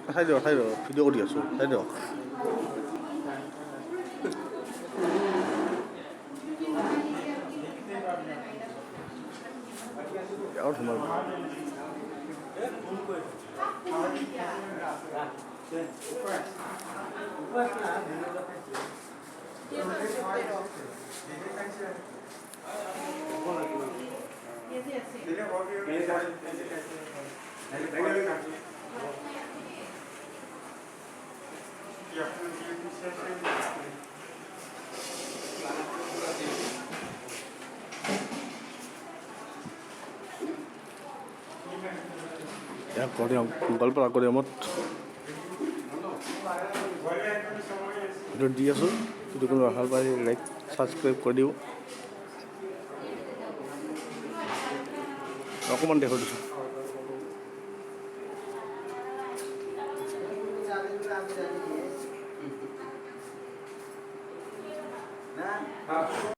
চাই দিয়ক ভিডিঅ' কৰি আছোঁ চাই দিয়ক আৰু সোমাব ইয়াক গোৱালপাৰা কৰিয়ামত ভিডিঅ' দি আছোঁ যদি কোনো ভাল পায় লাইক ছাবস্ক্ৰাইব কৰি দিব অকণমান দেখুৱাই দিছোঁ Nah,